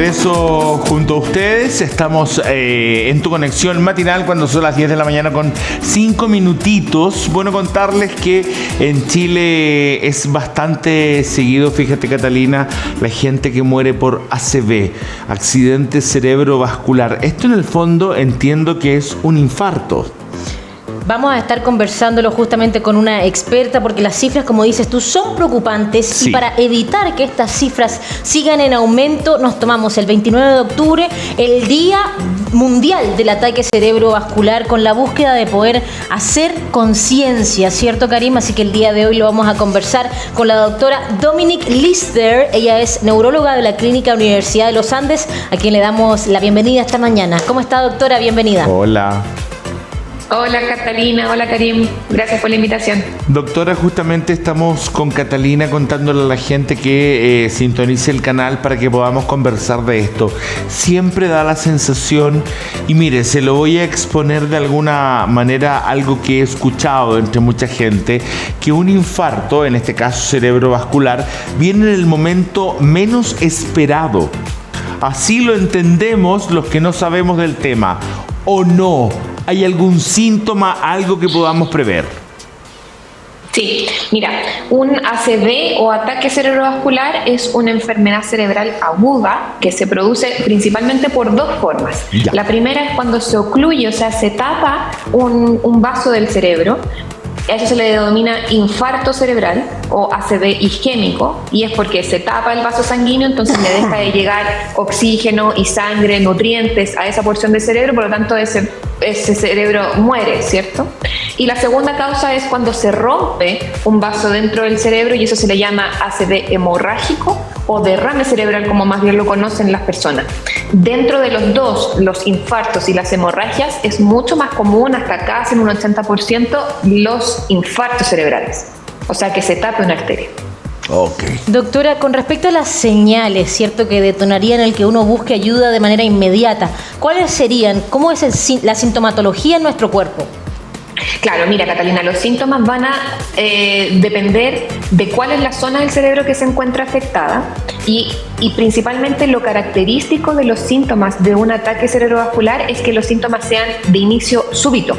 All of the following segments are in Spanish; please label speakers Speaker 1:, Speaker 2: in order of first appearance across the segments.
Speaker 1: regreso junto a ustedes. Estamos en tu conexión matinal cuando son las 10 de la mañana con 5 minutitos. Bueno, contarles que en Chile es bastante seguido, fíjate Catalina, la gente que muere por ACV, accidente cerebrovascular. Esto en el fondo entiendo que es un infarto.
Speaker 2: Vamos a estar conversándolo justamente con una experta porque las cifras, como dices tú, son preocupantes. Sí. Y para evitar que estas cifras sigan en aumento, nos tomamos el 29 de octubre el Día Mundial del Ataque Cerebrovascular con la búsqueda de poder hacer conciencia, ¿cierto, Karim? Así que el día de hoy lo vamos a conversar con la doctora Dominique Lister. Ella es neuróloga de la Clínica Universidad de los Andes, a quien le damos la bienvenida esta mañana. ¿Cómo está, doctora? Bienvenida.
Speaker 1: Hola.
Speaker 3: Hola Catalina, hola Karim, gracias por la invitación.
Speaker 1: Doctora, justamente estamos con Catalina contándole a la gente que sintonice el canal para que podamos conversar de esto. Siempre da la sensación, y mire, se lo voy a exponer de alguna manera, algo que he escuchado entre mucha gente, que un infarto, en este caso cerebrovascular, viene en el momento menos esperado. Así lo entendemos los que no sabemos del tema, ¿o no? ¿Hay algún síntoma, algo que podamos prever?
Speaker 3: Sí, mira, un ACV o ataque cerebrovascular es una enfermedad cerebral aguda que se produce principalmente por dos formas. Ya. La primera es cuando se ocluye, o sea, se tapa un vaso del cerebro. A eso se le denomina infarto cerebral o ACV isquémico, y es porque se tapa el vaso sanguíneo, entonces le deja de llegar oxígeno y sangre, nutrientes a esa porción del cerebro, por lo tanto ese cerebro muere, ¿cierto? Y la segunda causa es cuando se rompe un vaso dentro del cerebro, y eso se le llama ACV hemorrágico o derrame cerebral, como más bien lo conocen las personas. Dentro de los dos, los infartos y las hemorragias, es mucho más común, hasta casi en un 80%, los infartos cerebrales, o sea que se tape una arteria.
Speaker 2: Okay. Doctora, con respecto a las señales, ¿cierto?, que detonarían el que uno busque ayuda de manera inmediata, ¿cuáles serían? ¿Cómo es la sintomatología en nuestro cuerpo?
Speaker 3: Claro, mira Catalina, los síntomas van a depender de cuál es la zona del cerebro que se encuentra afectada y principalmente lo característico de los síntomas de un ataque cerebrovascular es que los síntomas sean de inicio súbito.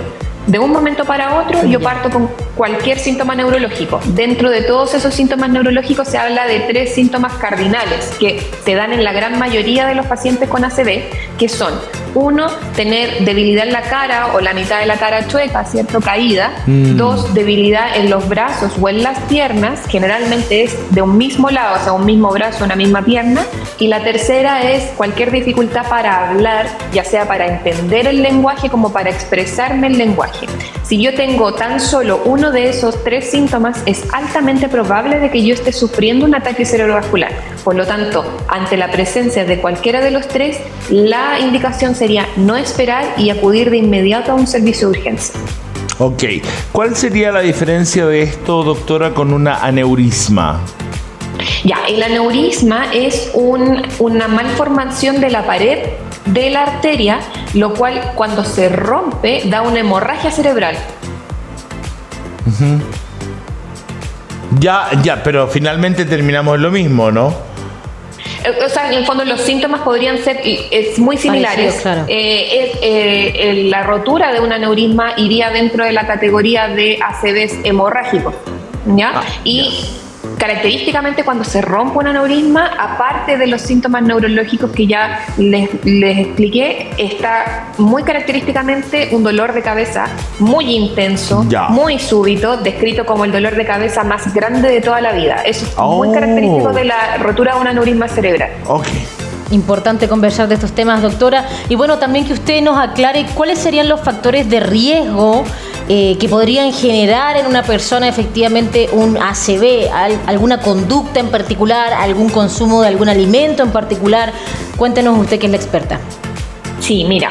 Speaker 3: De un momento para otro yo parto con cualquier síntoma neurológico. Dentro de todos esos síntomas neurológicos se habla de 3 síntomas cardinales que se dan en la gran mayoría de los pacientes con ACV, que son: 1, tener debilidad en la cara o la mitad de la cara chueca, ¿cierto?, caída. 2, debilidad en los brazos o en las piernas, generalmente es de un mismo lado, o sea, un mismo brazo, una misma pierna. Y la tercera es cualquier dificultad para hablar, ya sea para entender el lenguaje como para expresarme el lenguaje. Si yo tengo tan solo uno de esos 3 síntomas, es altamente probable de que yo esté sufriendo un ataque cerebrovascular. Por lo tanto, ante la presencia de cualquiera de los 3, la indicación sería no esperar y acudir de inmediato a un servicio de urgencia.
Speaker 1: Ok. ¿Cuál sería la diferencia de esto, doctora, con una aneurisma?
Speaker 3: Ya, el aneurisma es una malformación de la pared de la arteria, lo cual cuando se rompe da una hemorragia cerebral.
Speaker 1: Uh-huh. Ya, pero finalmente terminamos en lo mismo, ¿no?
Speaker 3: O sea, en el fondo los síntomas podrían ser muy similares.
Speaker 2: Claro.
Speaker 3: La rotura de un aneurisma iría dentro de la categoría de ACVs hemorrágicos, ¿ya? Característicamente, cuando se rompe un aneurisma, aparte de los síntomas neurológicos que ya les expliqué, está muy característicamente un dolor de cabeza muy intenso, muy súbito, descrito como el dolor de cabeza más grande de toda la vida. Eso es muy característico de la rotura de un aneurisma cerebral.
Speaker 1: Okay.
Speaker 2: Importante conversar de estos temas, doctora. Y bueno, también que usted nos aclare cuáles serían los factores de riesgo que podrían generar en una persona efectivamente un ACV, alguna conducta en particular, algún consumo de algún alimento en particular. Cuéntenos usted, que es la experta.
Speaker 3: Sí, mira,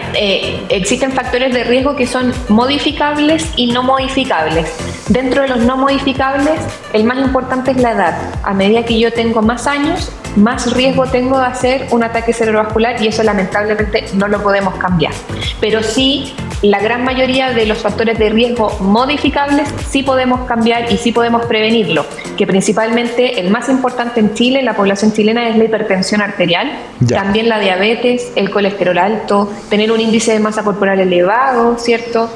Speaker 3: existen factores de riesgo que son modificables y no modificables. Dentro de los no modificables, el más importante es la edad. A medida que yo tengo más años, más riesgo tengo de hacer un ataque cerebrovascular, y eso lamentablemente no lo podemos cambiar. Pero sí la gran mayoría de los factores de riesgo modificables sí podemos cambiar y sí podemos prevenirlo, que principalmente el más importante en Chile, en la población chilena, es la hipertensión arterial, también la diabetes, el colesterol alto, tener un índice de masa corporal elevado, ¿cierto?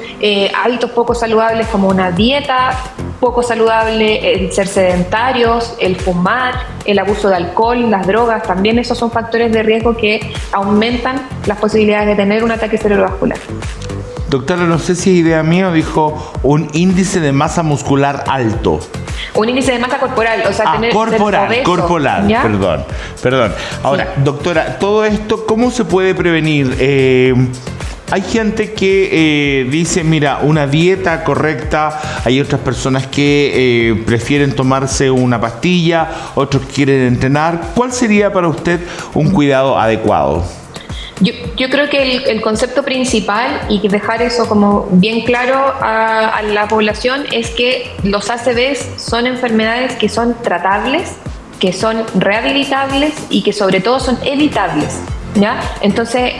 Speaker 3: Hábitos poco saludables como una dieta poco saludable, el ser sedentarios, el fumar, el abuso de alcohol, las drogas, también esos son factores de riesgo que aumentan las posibilidades de tener un ataque cerebrovascular.
Speaker 1: Doctora, no sé si es idea mía, dijo un índice de masa muscular alto.
Speaker 3: Un índice de masa corporal, o sea, tener
Speaker 1: corporal, ¿ya? Perdón. Ahora, sí. Doctora, todo esto, ¿cómo se puede prevenir? Hay gente que dice, mira, una dieta correcta, hay otras personas que prefieren tomarse una pastilla, otros quieren entrenar. ¿Cuál sería para usted un cuidado adecuado?
Speaker 3: Yo creo que el concepto principal, y dejar eso como bien claro a la población, es que los ACVs son enfermedades que son tratables, que son rehabilitables y que sobre todo son evitables. ¿Ya? Entonces,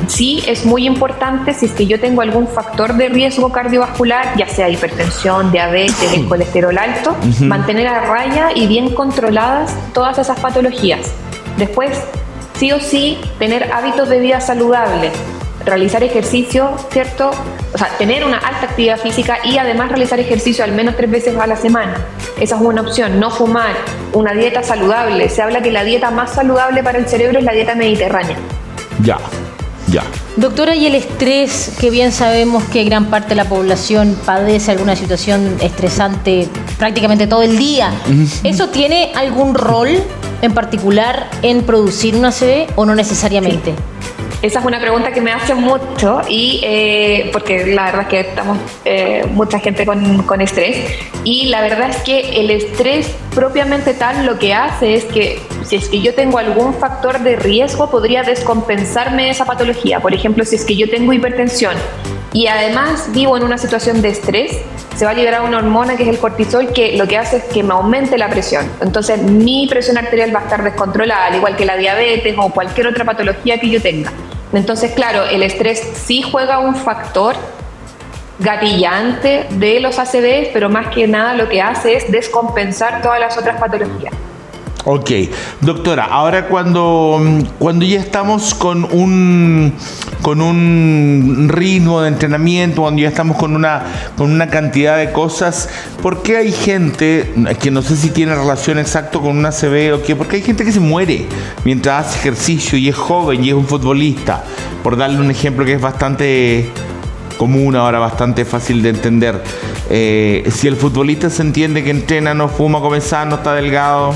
Speaker 3: sí es muy importante, si es que yo tengo algún factor de riesgo cardiovascular, ya sea hipertensión, diabetes, el colesterol alto, mantener a raya y bien controladas todas esas patologías. Después, sí o sí, tener hábitos de vida saludable, realizar ejercicio, ¿cierto? O sea, tener una alta actividad física y además realizar ejercicio al menos 3 veces a la semana. Esa es una opción. No fumar, una dieta saludable. Se habla que la dieta más saludable para el cerebro es la dieta mediterránea.
Speaker 1: Ya.
Speaker 2: Doctora, y el estrés, que bien sabemos que gran parte de la población padece alguna situación estresante prácticamente todo el día, ¿eso tiene algún rol en particular en producir una ACV o no necesariamente?
Speaker 3: Sí. Esa es una pregunta que me hacen mucho y porque la verdad es que estamos mucha gente con estrés, y la verdad es que el estrés propiamente tal lo que hace es que si es que yo tengo algún factor de riesgo podría descompensarme esa patología. Por ejemplo, si es que yo tengo hipertensión y además vivo en una situación de estrés, se va a liberar una hormona que es el cortisol, que lo que hace es que me aumente la presión. Entonces mi presión arterial va a estar descontrolada, al igual que la diabetes o cualquier otra patología que yo tenga. Entonces, claro, el estrés sí juega un factor gatillante de los ACVs, pero más que nada lo que hace es descompensar todas las otras patologías.
Speaker 1: Ok, doctora, ahora cuando ya estamos con un ritmo de entrenamiento, cuando ya estamos con una cantidad de cosas, ¿por qué hay gente que no sé si tiene relación exacto con una ACV o qué? Porque hay gente que se muere mientras hace ejercicio y es joven y es un futbolista, por darle un ejemplo que es bastante común ahora, bastante fácil de entender. Si el futbolista se entiende que entrena, no fuma, come sano, está delgado,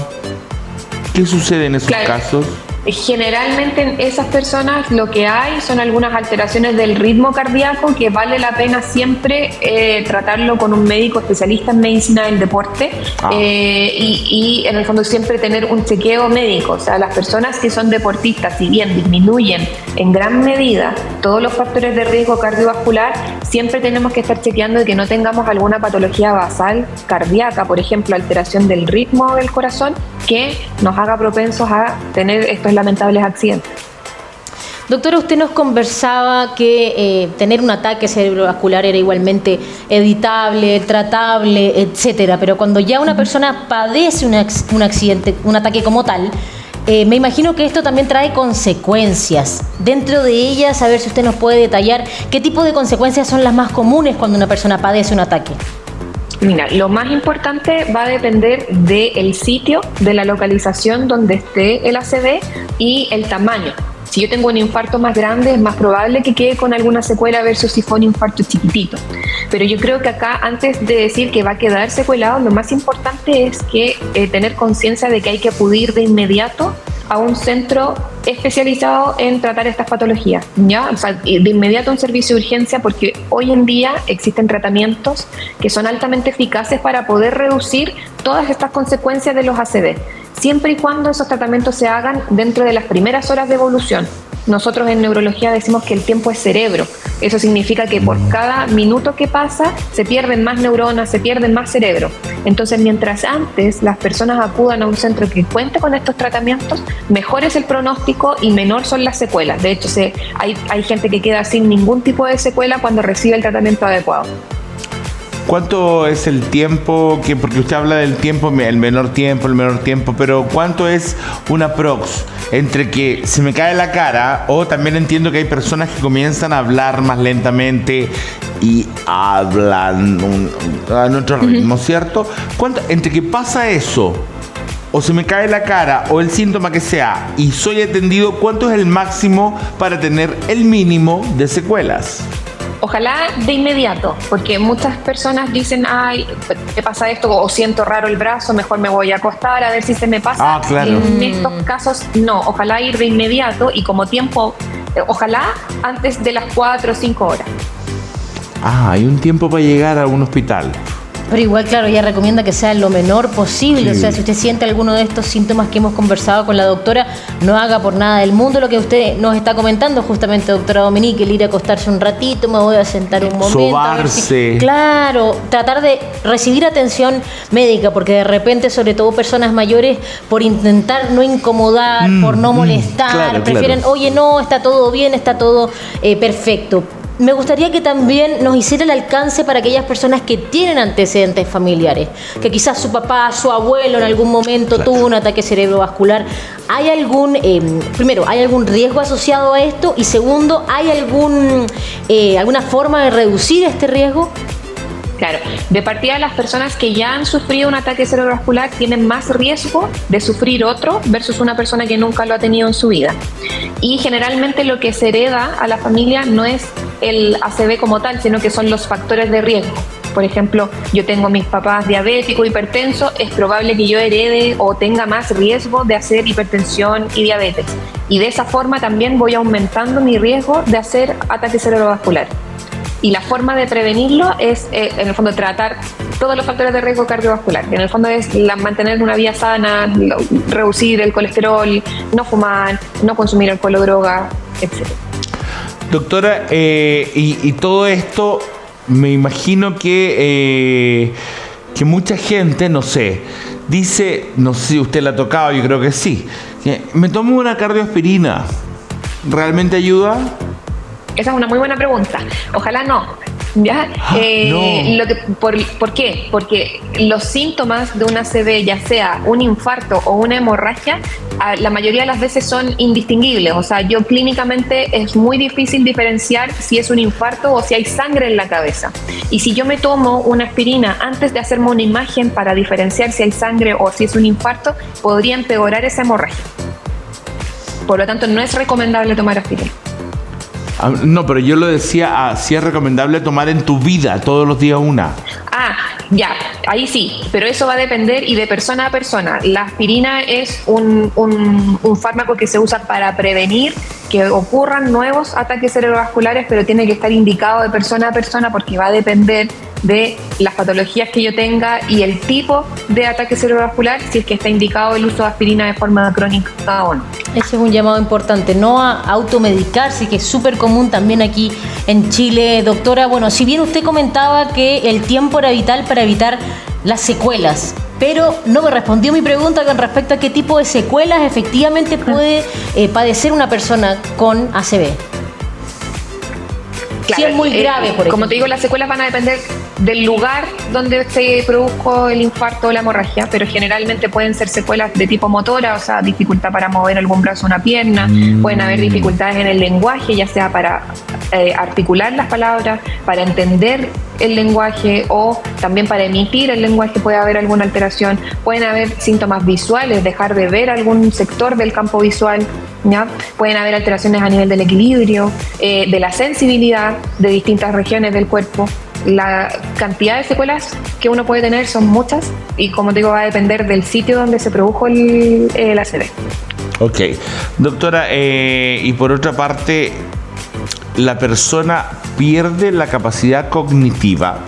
Speaker 1: ¿qué sucede en esos casos?
Speaker 3: Generalmente en esas personas lo que hay son algunas alteraciones del ritmo cardíaco que vale la pena siempre tratarlo con un médico especialista en medicina del deporte y en el fondo siempre tener un chequeo médico. O sea, las personas que son deportistas, si bien disminuyen en gran medida todos los factores de riesgo cardiovascular, siempre tenemos que estar chequeando de que no tengamos alguna patología basal cardíaca, por ejemplo, alteración del ritmo del corazón, que nos haga propensos a tener estos lamentables accidentes.
Speaker 2: Doctora, usted nos conversaba que tener un ataque cerebrovascular era igualmente evitable, tratable, etcétera, pero cuando ya una persona padece un accidente, un ataque como tal, me imagino que esto también trae consecuencias. Dentro de ellas, a ver si usted nos puede detallar qué tipo de consecuencias son las más comunes cuando una persona padece un ataque.
Speaker 3: Mira, lo más importante va a depender del sitio, de la localización donde esté el ACV y el tamaño. Si yo tengo un infarto más grande, es más probable que quede con alguna secuela versus si fue un infarto chiquitito. Pero yo creo que acá, antes de decir que va a quedar secuelado, lo más importante es que tener conciencia de que hay que acudir de inmediato a un centro especializado en tratar estas patologías, ¿ya? O sea, de inmediato a un servicio de urgencia, porque hoy en día existen tratamientos que son altamente eficaces para poder reducir todas estas consecuencias de los ACV, siempre y cuando esos tratamientos se hagan dentro de las primeras horas de evolución. nosotros en neurología decimos que el tiempo es cerebro. Eso significa que por cada minuto que pasa se pierden más neuronas, se pierden más cerebro. Entonces, mientras antes las personas acudan a un centro que cuente con estos tratamientos, mejor es el pronóstico y menor son las secuelas. De hecho, hay gente que queda sin ningún tipo de secuela cuando recibe el tratamiento adecuado.
Speaker 1: ¿Cuánto es el tiempo? Porque usted habla del tiempo, el menor tiempo, pero ¿cuánto es una prox entre que se me cae la cara, o también entiendo que hay personas que comienzan a hablar más lentamente y hablan en otro ritmo, ¿cierto? Entre que pasa eso, o se me cae la cara, o el síntoma que sea, y soy atendido, ¿cuánto es el máximo para tener el mínimo de secuelas?
Speaker 3: Ojalá de inmediato, porque muchas personas dicen, ay, ¿qué pasa esto? O siento raro el brazo, mejor me voy a acostar a ver si se me pasa.
Speaker 1: Claro.
Speaker 3: En estos casos, no, ojalá ir de inmediato y como tiempo, ojalá antes de las 4 o 5 horas.
Speaker 1: Hay un tiempo para llegar a un hospital.
Speaker 2: Pero igual, claro, ella recomienda que sea lo menor posible. Sí. O sea, si usted siente alguno de estos síntomas que hemos conversado con la doctora, no haga por nada del mundo lo que usted nos está comentando justamente, doctora Dominique, el ir a acostarse un ratito, me voy a sentar un momento.
Speaker 1: Sobarse.
Speaker 2: Claro, tratar de recibir atención médica, porque de repente, sobre todo personas mayores, por intentar no incomodar, por no molestar, prefieren, oye, no, está todo bien, está todo perfecto. Me gustaría que también nos hiciera el alcance para aquellas personas que tienen antecedentes familiares, que quizás su papá, su abuelo en algún momento tuvo un ataque cerebrovascular. ¿Hay primero, ¿hay algún riesgo asociado a esto? Y segundo, ¿hay alguna forma de reducir este riesgo?
Speaker 3: Claro, de partida las personas que ya han sufrido un ataque cerebrovascular tienen más riesgo de sufrir otro versus una persona que nunca lo ha tenido en su vida. Y generalmente lo que se hereda a la familia no es el ACV como tal, sino que son los factores de riesgo. Por ejemplo, yo tengo mis papás diabéticos, hipertensos, es probable que yo herede o tenga más riesgo de hacer hipertensión y diabetes. Y de esa forma también voy aumentando mi riesgo de hacer ataque cerebrovascular. Y la forma de prevenirlo es, en el fondo, tratar todos los factores de riesgo cardiovascular. En el fondo es mantener una vida sana, reducir el colesterol, no fumar, no consumir alcohol o droga, etc.
Speaker 1: Doctora, y todo esto, me imagino que mucha gente, no sé, dice, no sé si usted la ha tocado, yo creo que sí, me tomo una cardioaspirina, ¿realmente ayuda?
Speaker 3: Esa es una muy buena pregunta. Ojalá no. ¿Ya?
Speaker 1: No.
Speaker 3: ¿Por qué? Porque los síntomas de una ACV, ya sea un infarto o una hemorragia, la mayoría de las veces son indistinguibles. O sea, yo clínicamente es muy difícil diferenciar si es un infarto o si hay sangre en la cabeza. Y si yo me tomo una aspirina antes de hacerme una imagen para diferenciar si hay sangre o si es un infarto, podría empeorar esa hemorragia. Por lo tanto, no es recomendable tomar aspirina.
Speaker 1: No, pero yo lo decía, si es recomendable tomar en tu vida todos los días una.
Speaker 3: Ya, ahí sí, pero eso va a depender y de persona a persona. La aspirina es un fármaco que se usa para prevenir que ocurran nuevos ataques cerebrovasculares, pero tiene que estar indicado de persona a persona porque va a depender de las patologías que yo tenga y el tipo de ataque cerebrovascular, si es que está indicado el uso de aspirina de forma crónica o no.
Speaker 2: Ese es un llamado importante, no a automedicarse, que es súper común también aquí en Chile. Doctora, bueno, si bien usted comentaba que el tiempo era vital para evitar las secuelas, pero no me respondió mi pregunta con respecto a qué tipo de secuelas efectivamente puede padecer una persona con ACV.
Speaker 3: Claro,
Speaker 2: si es muy grave, por ejemplo.
Speaker 3: Como te digo, las secuelas van a depender del lugar donde se produjo el infarto o la hemorragia, pero generalmente pueden ser secuelas de tipo motora, o sea, dificultad para mover algún brazo o una pierna, pueden haber dificultades en el lenguaje, ya sea para articular las palabras, para entender el lenguaje o también para emitir el lenguaje puede haber alguna alteración, pueden haber síntomas visuales, dejar de ver algún sector del campo visual, ¿ya? Pueden haber alteraciones a nivel del equilibrio, de la sensibilidad de distintas regiones del cuerpo. La cantidad de secuelas que uno puede tener son muchas y como te digo va a depender del sitio donde se produjo el ACV.
Speaker 1: Ok, doctora, y por otra parte, la persona pierde la capacidad cognitiva,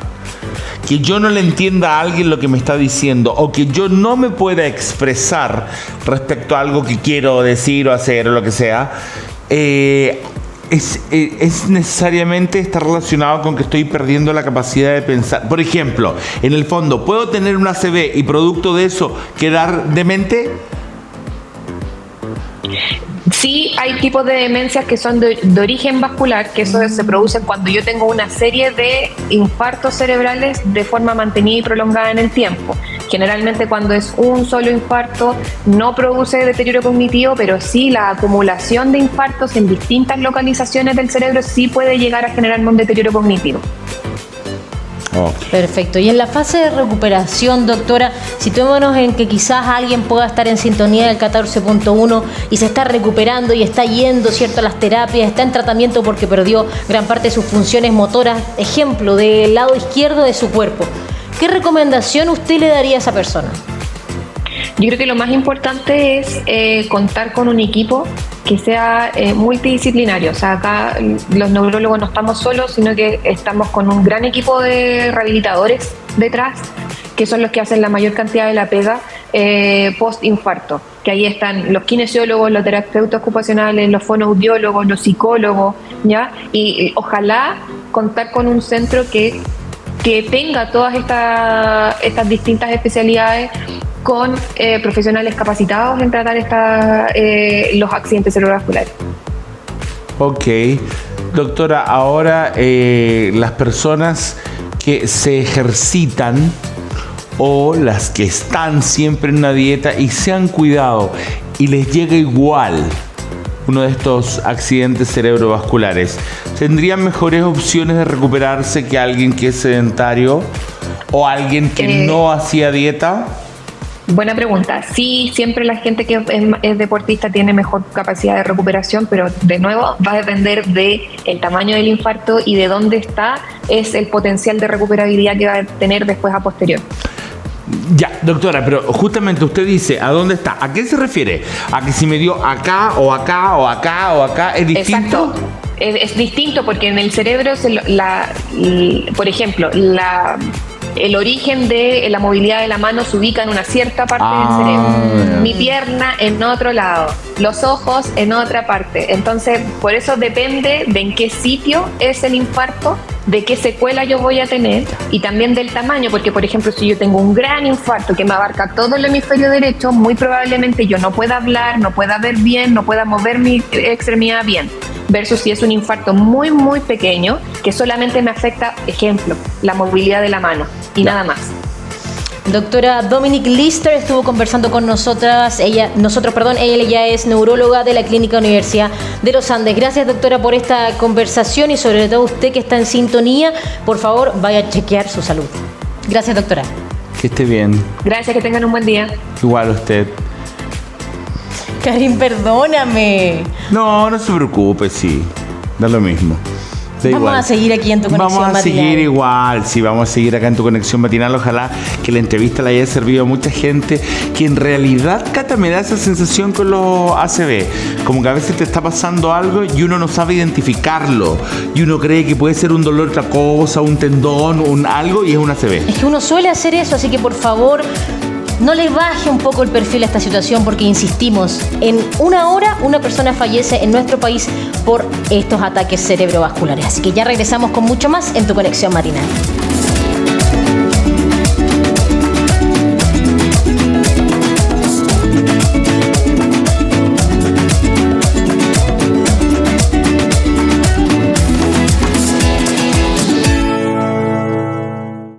Speaker 1: que yo no le entienda a alguien lo que me está diciendo o que yo no me pueda expresar respecto a algo que quiero decir o hacer o lo que sea, es necesariamente está relacionado con que estoy perdiendo la capacidad de pensar. Por ejemplo, en el fondo, ¿puedo tener un ACV y producto de eso quedar demente?
Speaker 3: Sí, hay tipos de demencias que son de origen vascular, que eso se produce cuando yo tengo una serie de infartos cerebrales de forma mantenida y prolongada en el tiempo. Generalmente cuando es un solo infarto no produce deterioro cognitivo, pero sí la acumulación de infartos en distintas localizaciones del cerebro sí puede llegar a generarme un deterioro cognitivo.
Speaker 2: Oh. Perfecto. Y en la fase de recuperación, doctora, situémonos en que quizás alguien pueda estar en sintonía del 14.1 y se está recuperando y está yendo, ¿cierto?, a las terapias, está en tratamiento porque perdió gran parte de sus funciones motoras, ejemplo, del lado izquierdo de su cuerpo. ¿Qué recomendación usted le daría a esa persona?
Speaker 3: Yo creo que lo más importante es contar con un equipo que sea multidisciplinario. O sea, acá los neurólogos no estamos solos, sino que estamos con un gran equipo de rehabilitadores detrás, que son los que hacen la mayor cantidad de la pega post-infarto. Que ahí están los kinesiólogos, los terapeutas ocupacionales, los fonoaudiólogos, los psicólogos, ¿ya? Y ojalá contar con un centro que tenga todas estas distintas especialidades con profesionales capacitados en tratar los accidentes cerebrovasculares.
Speaker 1: Ok. Doctora, ahora las personas que se ejercitan o las que están siempre en una dieta y se han cuidado y les llega igual uno de estos accidentes cerebrovasculares, ¿tendrían mejores opciones de recuperarse que alguien que es sedentario o alguien que no hacía dieta?
Speaker 3: Buena pregunta. Sí, siempre la gente que es deportista tiene mejor capacidad de recuperación, pero de nuevo va a depender del tamaño del infarto y de dónde es el potencial de recuperabilidad que va a tener después a posterior.
Speaker 1: Ya, doctora, pero justamente usted dice, ¿a dónde está? ¿A qué se refiere? ¿A que si me dio acá o acá o acá o acá? ¿Es distinto?
Speaker 3: Exacto. Es distinto porque en el cerebro, por ejemplo, el origen de la movilidad de la mano se ubica en una cierta parte del cerebro. Mi pierna en otro lado, los ojos en otra parte. Entonces, por eso depende de en qué sitio es el infarto, de qué secuela yo voy a tener y también del tamaño, porque por ejemplo, si yo tengo un gran infarto que me abarca todo el hemisferio derecho, muy probablemente yo no pueda hablar, no pueda ver bien, no pueda mover mi extremidad bien. Versus si es un infarto muy, muy pequeño que solamente me afecta, ejemplo, la movilidad de la mano y nada más.
Speaker 2: Doctora Dominique Lister estuvo conversando con nosotros. Ella ya es neuróloga de la Clínica Universidad de los Andes. Gracias, doctora, por esta conversación y sobre todo usted que está en sintonía, por favor, vaya a chequear su salud. Gracias, doctora.
Speaker 1: Que esté bien.
Speaker 3: Gracias, que tengan un buen día.
Speaker 1: Igual usted.
Speaker 2: Karin, perdóname.
Speaker 1: No se preocupe, sí. Da lo mismo.
Speaker 2: Vamos a seguir aquí en Tu Conexión Matinal.
Speaker 1: Vamos a seguir igual, sí, vamos a seguir acá en Tu Conexión Matinal. Ojalá que la entrevista le haya servido a mucha gente que en realidad, Cata, me da esa sensación con los ACV. Como que a veces te está pasando algo y uno no sabe identificarlo. Y uno cree que puede ser un dolor de otra cosa, un tendón, algo, y es un ACV.
Speaker 2: Es que uno suele hacer eso, así que por favor, no le baje un poco el perfil a esta situación porque, insistimos, en una hora una persona fallece en nuestro país por estos ataques cerebrovasculares. Así que ya regresamos con mucho más en Tu Conexión Matinal.